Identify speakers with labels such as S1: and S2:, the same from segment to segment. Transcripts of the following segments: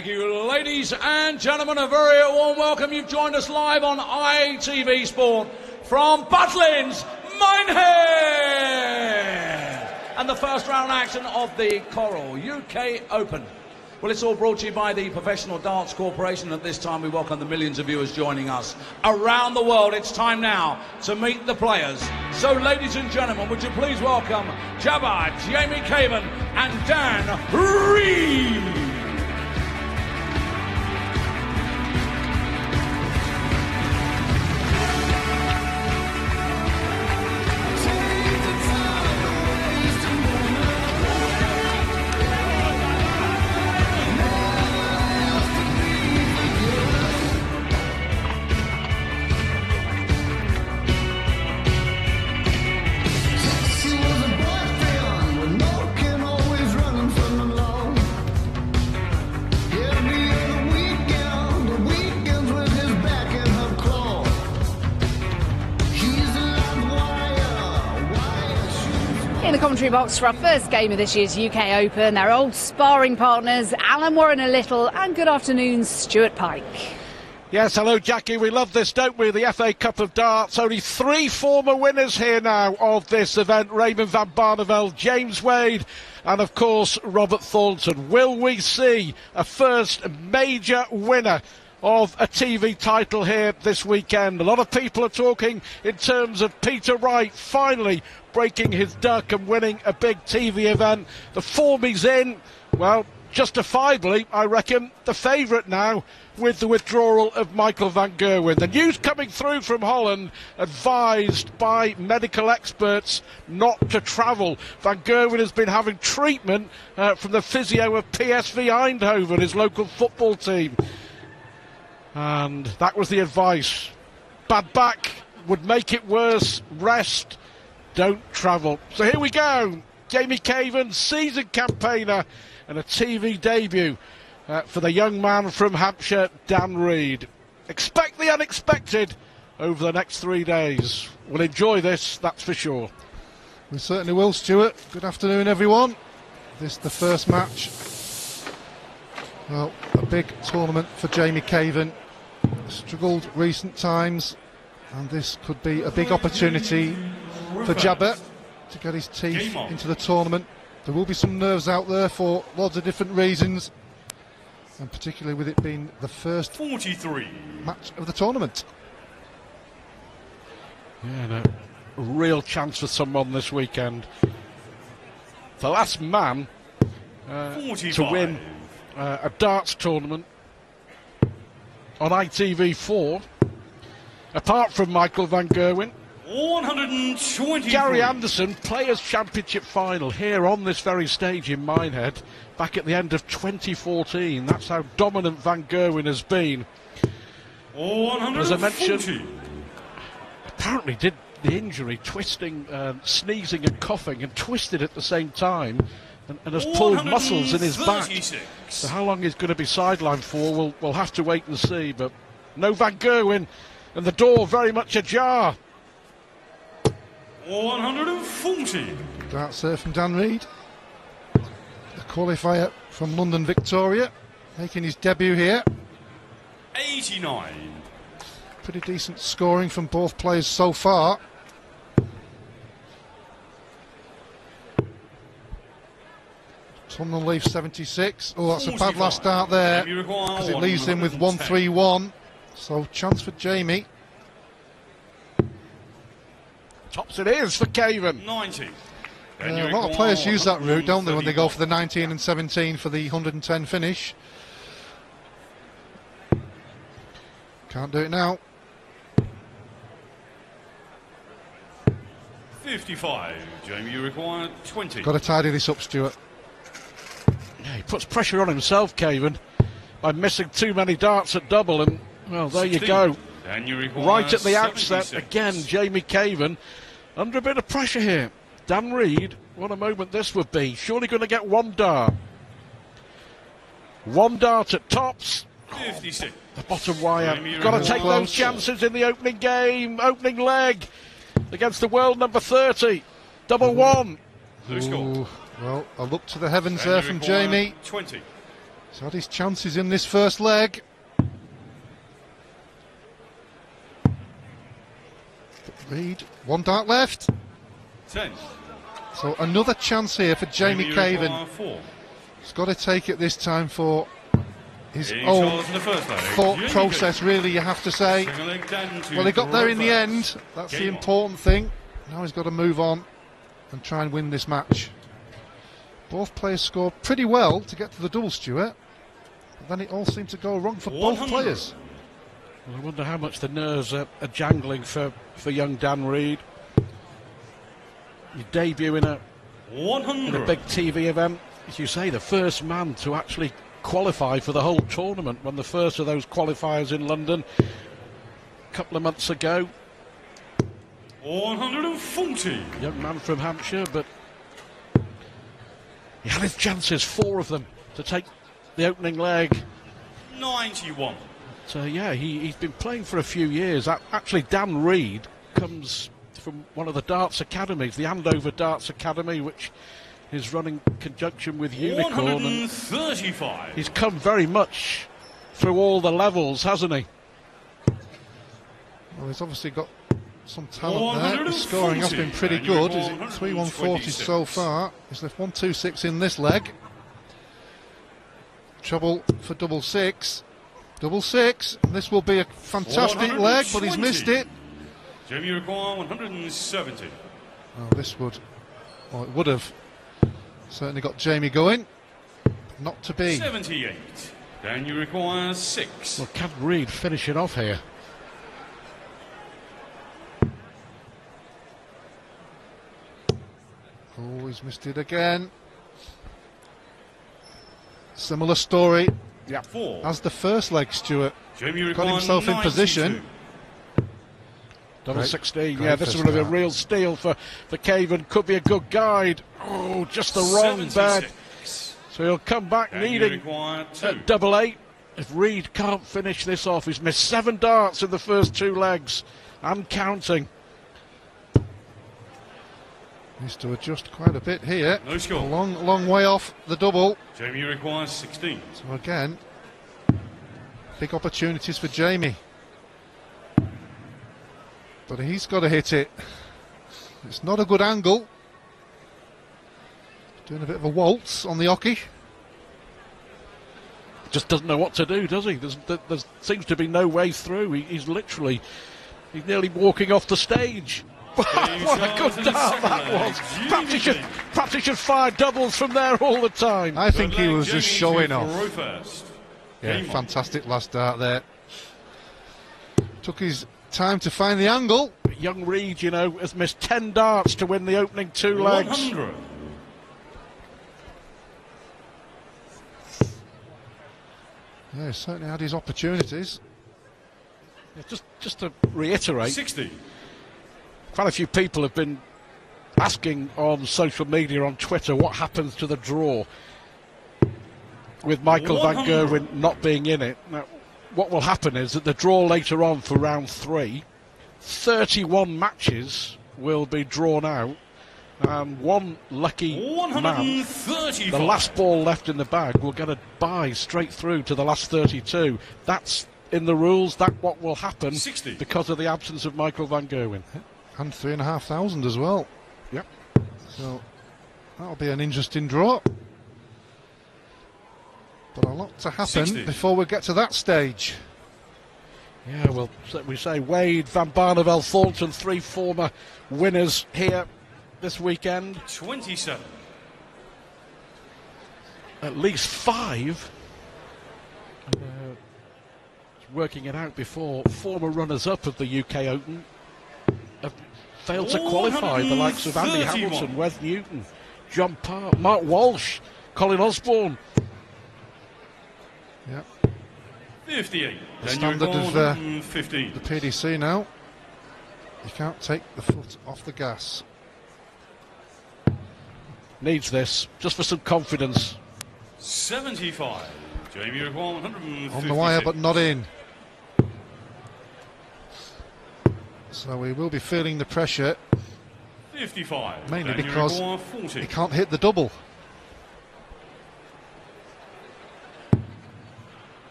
S1: Thank you, ladies and gentlemen. A very warm welcome. You've joined us live on ITV Sport from Butlins Minehead. And the first round action of the Coral UK Open. Well, it's all brought to you by the Professional Darts Corporation. At this time, we welcome the millions of viewers joining us around the world. It's time now to meet the players. So, ladies and gentlemen, would you please welcome Jabba, Jamie Caven and Dan Reed.
S2: In the commentary box for our first game of this year's UK Open, their old sparring partners, Alan Warren a little, and good afternoon, Stuart Pike.
S3: Yes, hello Jackie, we love this, don't we? The FA Cup of Darts, only 3 former winners here now of this event. Raymond van Barneveld, James Wade and of course Robert Thornton. Will we see a first major winner of a TV title here this weekend? A lot of people are talking in terms of Peter Wright finally breaking his duck and winning a big TV event. The form he's in, well, justifiably, I reckon, the favourite now with the withdrawal of Michael van Gerwen. The news coming through from Holland, advised by medical experts not to travel. Van Gerwen has been having treatment from the physio of PSV Eindhoven, his local football team. And that was the advice. Bad back would make it worse. Rest, don't travel. So here we go. Jamie Caven, seasoned campaigner, and a TV debut for the young man from Hampshire, Dan Reed. Expect the unexpected over the next 3 days. We'll enjoy this, that's for sure.
S4: We certainly will, Stuart. Good afternoon, everyone. This is the first match. Well, a big tournament for Jamie Caven. Struggled recent times, and this could be a big opportunity for Jabba to get his teeth into the tournament. There will be some nerves out there for lots of different reasons, and particularly with it being the first
S1: 43
S4: match of the tournament.
S3: Yeah, no, a real chance for someone this weekend. The last man to win a darts tournament on ITV4, apart from Michael van Gerwen.
S1: 120.
S3: Gary Anderson, Players' Championship final here on this very stage in Minehead back at the end of 2014. That's how dominant Van Gerwen has been. As I mentioned, apparently did the injury twisting, sneezing and coughing, and twisted at the same time, and has pulled muscles in his back. So how long he's going to be sidelined for, we'll have to wait and see. But no Van Gerwen, and the door very much ajar.
S1: 140.
S4: Dart serve from Dan Reed, the qualifier from London Victoria, making his debut here.
S1: 89.
S4: Pretty decent scoring from both players so far. Tunnel leaf 76. Oh, that's 45. A bad last start there, because it leaves him with 131. So chance for Jamie.
S3: Tops it is for Caven.
S1: 90.
S4: A lot of players use that route, don't they, when they go for the 19 and 17 for the 110 finish. Can't do it now.
S1: 55. Jamie, you require 20.
S4: Got to tidy this up, Stuart.
S3: Yeah, he puts pressure on himself, Caven, by missing too many darts at double, and well, there 16. You go. Right at the outset, again, Jamie Caven under a bit of pressure here. Dan Reed, what a moment this would be. Surely going to get one dart. One dart at tops.
S1: 56.
S3: The bottom wire. Got to take those chances in the opening game, opening leg against the world number 30. Double one.
S1: Who scored?
S4: Well, a look to the heavens there from Jamie.
S1: 20.
S4: He's had his chances in this first leg. Reed, one dart left.
S5: 10.
S4: So another chance here for Jamie Caven. He's got to take it this time for his own thought process, really, you have to say. Well, he got there in the end. That's the important thing. Now he's got to move on and try and win this match. Both players scored pretty well to get to the double, Stuart. But then it all seemed to go wrong for both players.
S3: Well, I wonder how much the nerves are jangling for young Dan Reed. You debut in a big TV event, as you say, the first man to actually qualify for the whole tournament. Won the first of those qualifiers in London a couple of months ago.
S5: 140.
S3: Young man from Hampshire, but he had his chances, 4 of them, to take the opening leg.
S5: 91.
S3: So yeah, he's been playing for a few years. Actually, Dan Reed comes from one of the darts academies, the Andover Darts Academy, which is running in conjunction with Unicorn.
S5: 135.
S3: He's come very much through all the levels, hasn't he?
S4: Well, he's obviously got some talent there. His scoring has been pretty good. Is it 3 140 so far? He's left 126 in this leg. Trouble for double six. Double six. This will be a fantastic leg, but he's missed it.
S5: Jamie require 170.
S4: Oh, this would, well, it would have certainly got Jamie going. Not to be.
S5: 78. Then you require 6.
S3: Well, can Reed finish it off here?
S4: Oh, he's missed it again. Similar story.
S3: Yeah.
S5: 4.
S4: As the first leg, Stuart.
S5: Jamie
S4: Got himself in
S5: 92.
S4: position.
S3: Double
S4: Great.
S3: 16,
S4: Great
S3: yeah, this
S4: first
S3: would have been a
S4: start.
S3: real steal for Caven. Could be a good guide. Oh, just the wrong bed.
S5: 76.
S3: So he'll come back
S5: And you
S3: needing
S5: require 2.
S3: at double 8. If Reed can't finish this off, he's missed 7 darts in the first 2 legs and counting.
S4: Needs to adjust quite a bit here.
S5: No score.
S4: A long way off the double.
S5: Jamie requires 16.
S4: So again, big opportunities for Jamie. But he's got to hit it. It's not a good angle. Doing a bit of a waltz on the hockey.
S3: Just doesn't know what to do, does he? There seems to be no way through. He's nearly walking off the stage. What a good dart that was. Perhaps he should fire doubles from there all the time.
S4: I think he was just showing off.
S5: First.
S4: Yeah, fantastic last dart there. Took his time to find the angle.
S3: Young Reed, you know, has missed 10 darts to win the opening 2 legs.
S5: 100.
S4: Yeah, he certainly had his opportunities.
S3: Yeah, just to reiterate,
S5: 60.
S3: quite a few people have been asking on social media, on Twitter, what happens to the draw with Michael van
S5: 100.
S3: Gerwen not being in it. Now, what will happen is that the draw later on for round 3, 31 matches will be drawn out, and one lucky man,
S5: 135.
S3: the last ball left in the bag, will get a bye straight through to the last 32. That's in the rules. That's what will happen
S5: 60.
S3: because of the absence of Michael van Gerwen.
S4: And 3,500 as well.
S3: Yep.
S4: So that'll be an interesting draw. But a lot to happen
S5: 60.
S4: before we get to that stage.
S3: Yeah, well, we say Wade, Van Barneveld, Thornton, 3 former winners here this weekend.
S5: 27.
S3: At least 5. Working it out before, former runners-up of the UK Open have failed to qualify. The likes of Andy
S5: 131.
S3: Hamilton, Wes Newton, John Park, Mark Walsh, Colin Osborne.
S4: Yeah.
S5: 58.
S4: The
S5: Then
S4: standard
S5: you
S4: of
S5: require 115.
S4: the PDC now. You can't take the foot off the gas.
S3: Needs this, just for some confidence.
S5: 75. Jamie require 156.
S4: On the wire but not in. So he will be feeling the pressure,
S5: 55.
S4: mainly
S5: Then you
S4: because
S5: require 40.
S4: he can't hit the double.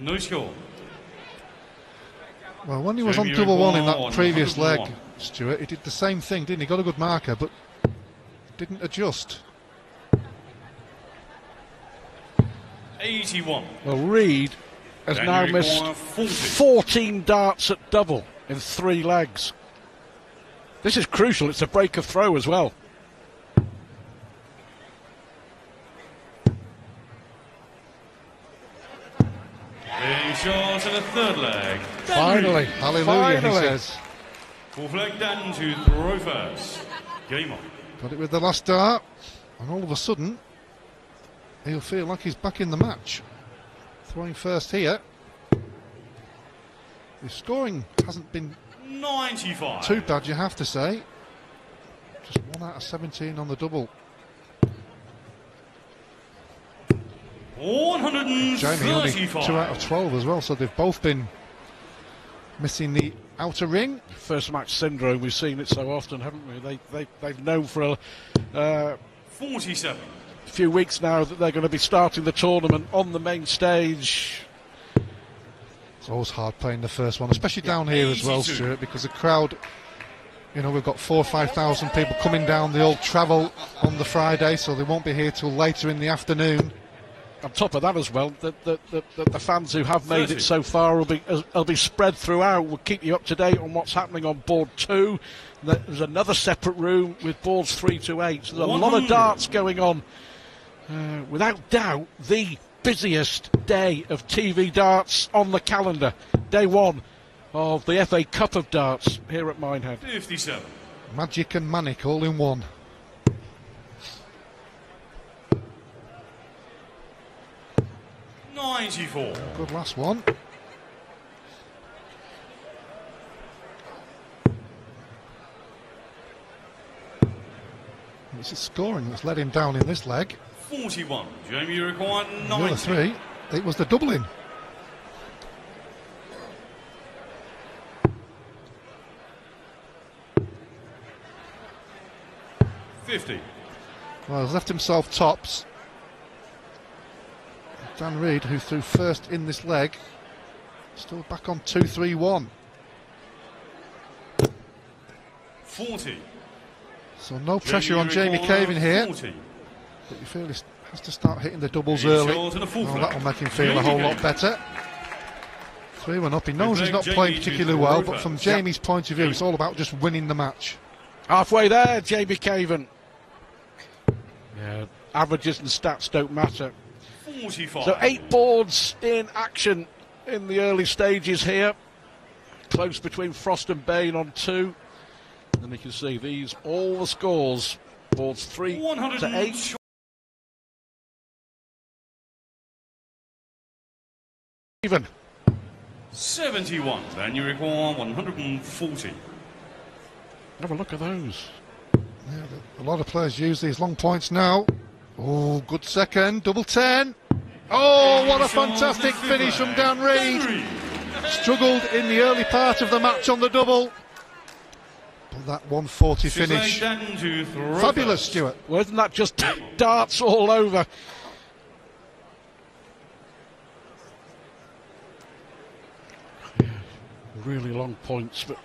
S5: No score.
S4: Well, when he was on
S5: Jamie
S4: double one in
S5: Requan,
S4: that previous leg,
S5: 101.
S4: Stuart, he did the same thing, didn't he? Got a good marker, but didn't adjust.
S5: 81.
S3: Well, Reed has now
S5: Jamie
S3: missed
S5: Requan, 40.
S3: 14 darts at double in 3 legs. This is crucial. It's a break of throw as well.
S5: Being shot in the third leg.
S3: Finally,
S4: Hallelujah,
S3: finally.
S4: he says.
S5: Fourth leg Dan to throw first. Game on.
S4: Got it with the last dart, and all of a sudden, he'll feel like he's back in the match. Throwing first here. His scoring hasn't been
S5: 95.
S4: too bad, you have to say. Just 1 out of 17 on the double. Jamie only
S5: 135.
S4: 2 out of 12 as well, so they've both been missing the outer ring.
S3: First match syndrome, we've seen it so often, haven't we? They've known for a
S5: 47.
S3: few weeks now that they're going to be starting the tournament on the main stage.
S4: It's always hard playing the first one, especially down here as well,
S5: 82.
S4: Stuart, because the crowd, you know, we've got 4,000 or 5,000 people coming down. They all travel on the Friday, so they won't be here till later in the afternoon.
S3: On top of that as well, the fans who have made
S5: 30.
S3: it so far will be spread throughout. We'll keep you up to date on what's happening on board 2. There's another separate room with boards 3 to 8. So there's a lot of
S5: 100.
S3: darts going on. Without doubt, the busiest day of TV darts on the calendar. Day 1 of the FA Cup of Darts here at Minehead.
S5: 57.
S4: Magic and manic all in one.
S5: '94.
S4: Good last one. It's his scoring that's let him down in this leg.
S5: 41. Jamie required
S4: The other
S5: 90.
S4: 3, it was the doubling.
S5: '50.
S4: Well, he's left himself tops. Dan Reed, who threw first in this leg, still back on 2-3-1.
S5: 40.
S4: So no pressure on Jamie Caven here,
S5: 40.
S4: but you feel he has to start hitting the doubles
S5: He's
S4: early.
S5: short in the fourth
S4: Oh,
S5: leg.
S4: that'll make him feel a whole
S5: Jamie
S4: lot
S5: Caven.
S4: better. 3-1 up. He knows he's
S5: leg
S4: not
S5: Jamie
S4: playing
S5: to
S4: particularly
S5: throw
S4: well, but
S5: first.
S4: from Jamie's point of view, it's all about just winning the match.
S3: Halfway there, Jamie Caven. Yeah, averages and stats don't matter.
S5: 45.
S3: So 8 boards in action in the early stages here. Close between Frost and Bain on 2. And you can see these, all the scores. Boards 3 to 8. Even.
S5: 71. Then you require 140.
S3: Have a look at those.
S4: Yeah, a lot of players use these long points now. Oh, good second, double 10. Oh, what a fantastic finish from Dan Reed. Struggled in the early part of the match on the double. But that 140 finish, fabulous, Stuart.
S3: Well, isn't that just darts all over? Yeah, really long points, but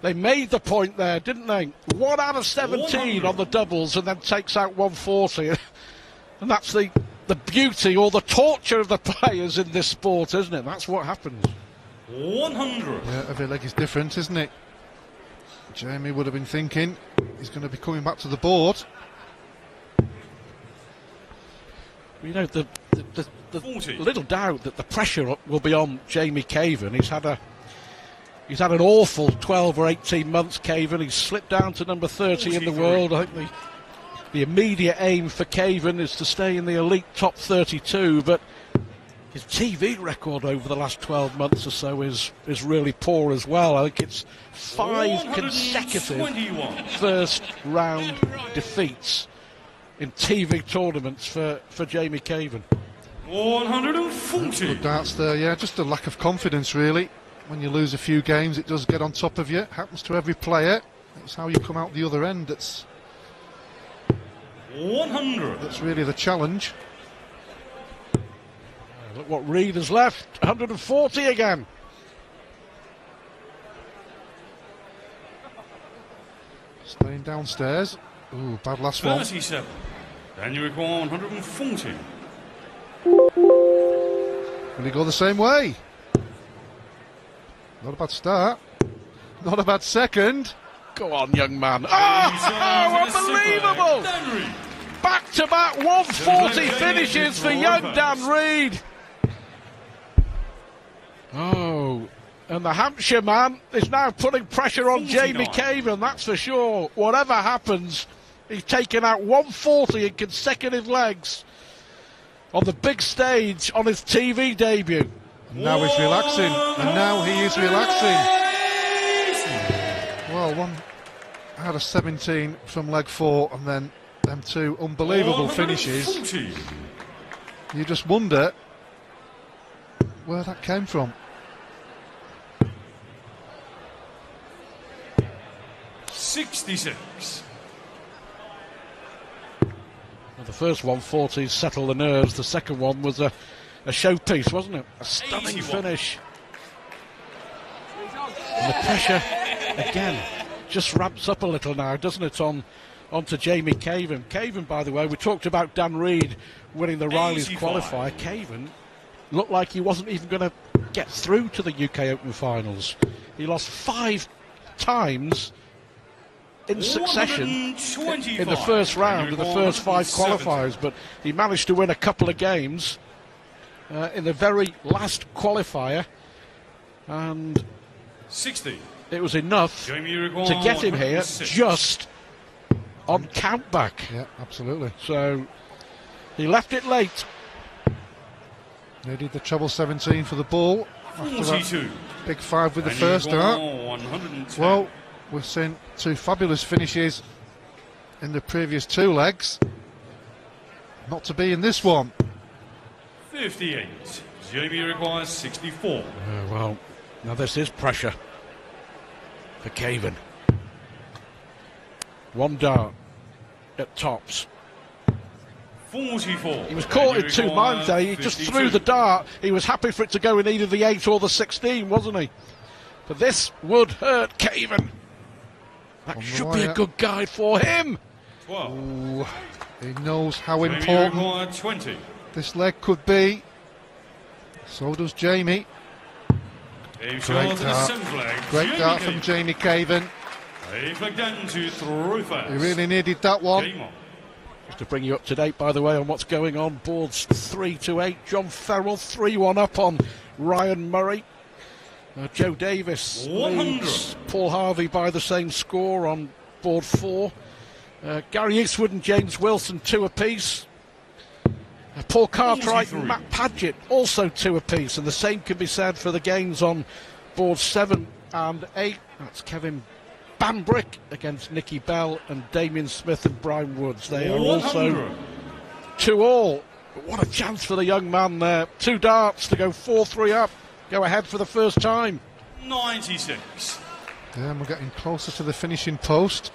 S3: they made the point there, didn't they? 1 out of 17 on the doubles, and then takes out 140. And that's the beauty or the torture of the players in this sport, isn't it? That's what happens.
S5: 100.
S4: Yeah, every leg is different, isn't it? Jamie would have been thinking he's going to be coming back to the board.
S3: You know, the
S5: 40.
S3: little doubt that the pressure will be on Jamie Caven. He's had an awful 12 or 18 months, Caven. He's slipped down to number 30 in the
S5: 43.
S3: world. I think the immediate aim for Caven is to stay in the elite top 32, but his TV record over the last 12 months or so is really poor as well. I think it's 5 consecutive
S5: 121.
S3: first round defeats in TV tournaments for Jamie Caven.
S5: 140.
S4: Good darts there, yeah, just a lack of confidence really. When you lose a few games, it does get on top of you. It happens to every player. It's how you come out the other end that's
S5: 100.
S4: really the challenge.
S3: Look what Reed has left. 140 again.
S4: Staying downstairs. Ooh, bad last one.
S5: 37. And you require 140.
S4: Will he go the same way? Not a bad start. Not a bad second.
S3: Go on, young man. Oh, unbelievable! Back-to-back 140 finishes for young Dan Reed. Oh, and the Hampshire man is now putting pressure on Jamie Caven, that's for sure. Whatever happens, he's taken out 140 in consecutive legs on the big stage on his TV debut.
S4: And now he's relaxing. And now he is relaxing. Well, one out of 17 from leg 4, and then them two unbelievable finishes. You just wonder where that came from.
S5: $66.
S3: Well, the first 140 settled the nerves. The second one was a showpiece, wasn't it? A stunning
S5: 81.
S3: finish. And the pressure, again, just ramps up a little now, doesn't it, onto Jamie Caven. Caven, by the way, we talked about Dan Reed winning the Riley's
S5: 85.
S3: qualifier. Caven looked like he wasn't even going to get through to the UK Open finals. He lost 5 times in succession in the first round of the first 5 qualifiers, but he managed to win a couple of games in the very last qualifier, and
S5: 60.
S3: it was enough to get him here just on countback.
S4: Yeah, absolutely.
S3: So he left it late.
S4: Needed the treble 17 for the ball. After
S5: 42.
S4: that big 5 with the first dart. Well, we've seen 2 fabulous finishes in the previous 2 legs. Not to be in this one.
S5: 58. Jamie requires 64.
S3: Well, now this is pressure for Caven. 1 dart at tops.
S5: 44.
S3: He was caught in 2 minds there. He just threw the dart. He was happy for it to go in either the 8 or the 16, wasn't he? But this would hurt Caven. That should be a good guide for him.
S5: 12.
S4: Ooh, he knows how
S5: Jamie
S4: important
S5: required 20.
S4: this leg could be. So does Jamie.
S5: Great
S4: Great dart. Great dart from Jamie Caven.
S5: A flag down to throw first.
S4: He really needed that one.
S5: Game on.
S3: Just to bring you up to date, by the way, on what's going on, boards 3-8. John Farrell 3-1 up on Ryan Murray. Joe Davis
S5: 100.
S3: leads Paul Harvey by the same score on board 4. Gary Eastwood and James Wilson 2 apiece. Paul Cartwright
S5: 43.
S3: and Matt Padgett also 2 apiece, and the same can be said for the games on board 7 and 8. That's Kevin Bambrick against Nicky Bell and Damien Smith and Brian Woods. They are
S5: 100.
S3: also 2-all. But what a chance for the young man there. 2 darts to go 4-3 up. Go ahead for the first time.
S5: 96.
S4: Yeah, and we're getting closer to the finishing post.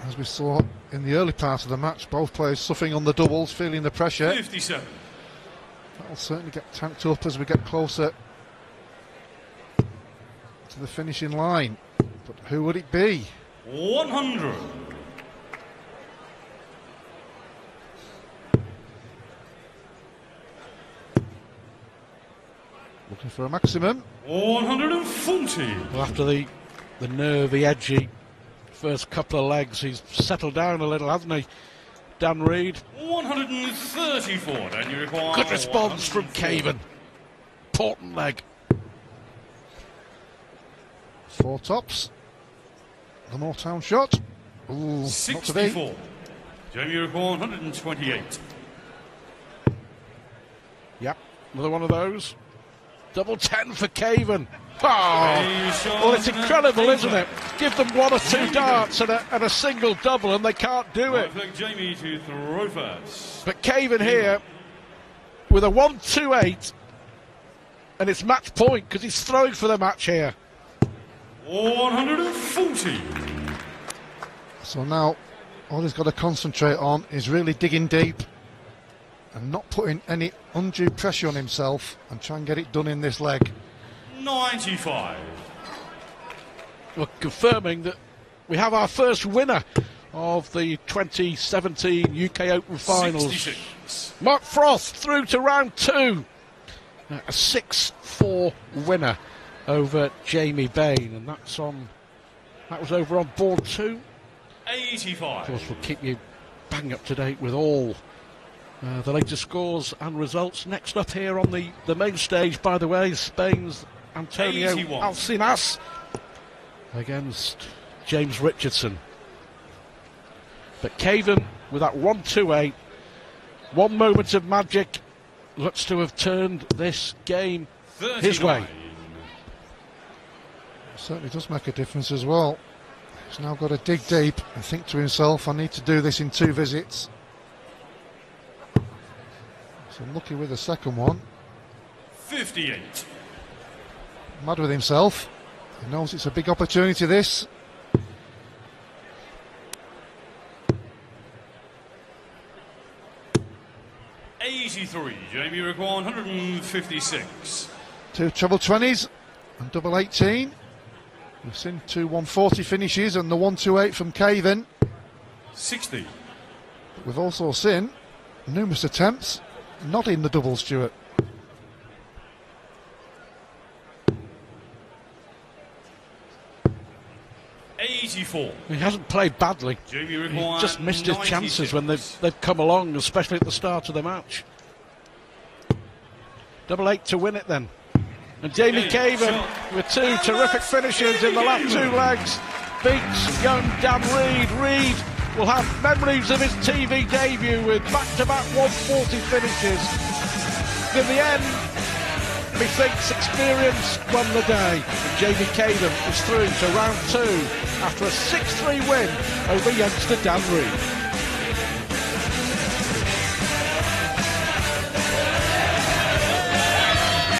S4: As we saw in the early part of the match, both players suffering on the doubles, feeling the pressure.
S5: 57.
S4: That'll certainly get tanked up as we get closer to the finishing line. But who would it be?
S5: 100.
S4: Looking for a maximum.
S5: 140.
S3: Well, after the nervy, edgy first couple of legs, he's settled down a little, hasn't he? Dan Reed.
S5: 134. Then you require
S3: Good response from
S5: 104.
S3: Caven. Important leg.
S4: 4 tops. The Moortown shot. Ooh, not to be.
S5: 64. Jamie require 128.
S3: Yep, another one of those. Double 10 for Caven. Oh, well, it's incredible, isn't it? Give them 1 or 2 darts and a single double, and they can't do it.
S5: Jamie to throw first.
S3: But Caven here with a 1-2-8, and it's match point because he's throwing for the match here.
S5: 140.
S4: So now all he's got to concentrate on is really digging deep and not putting any undue pressure on himself and try and get it done in this leg.
S5: 95.
S3: Well, confirming that we have our first winner of the 2017 UK Open Finals.
S5: 66.
S3: Mark Frost through to round 2. A 6-4 winner over Jamie Bain, and that was over on board 2.
S5: 85.
S3: Of course, we'll keep you bang up to date with all the latest scores and results. Next up here on the main stage, by the way, Spain's Antonio
S5: 81.
S3: Alcinas against James Richardson. But Caven with that 1-2-8, one moment of magic, looks to have turned this game
S5: 39.
S3: his way.
S4: Certainly does make a difference as well. He's now got to dig deep and think to himself, I need to do this in 2 visits. So lucky with the second one.
S5: 58.
S4: Mad with himself. He knows it's a big opportunity, this.
S5: Jamie required 156.
S4: 2 treble 20s and double 18. We've seen 2 140 finishes and the 1-2-8 from Caven.
S5: 60.
S4: But we've also seen numerous attempts not in the double, Stuart.
S3: He hasn't played badly.
S5: Jamie
S3: He's just missed his chances when they've come along, especially at the start of the match. Double 8 to win it then. And Jamie Caven with 2 terrific finishes in the last 2 legs beats young Dan Reed. Reed will have memories of his TV debut with back-to-back 140 finishes. In the end, methinks experience won the day. And Jamie Caven is through to round 2 after a 6-3 win over youngster Dan Reed.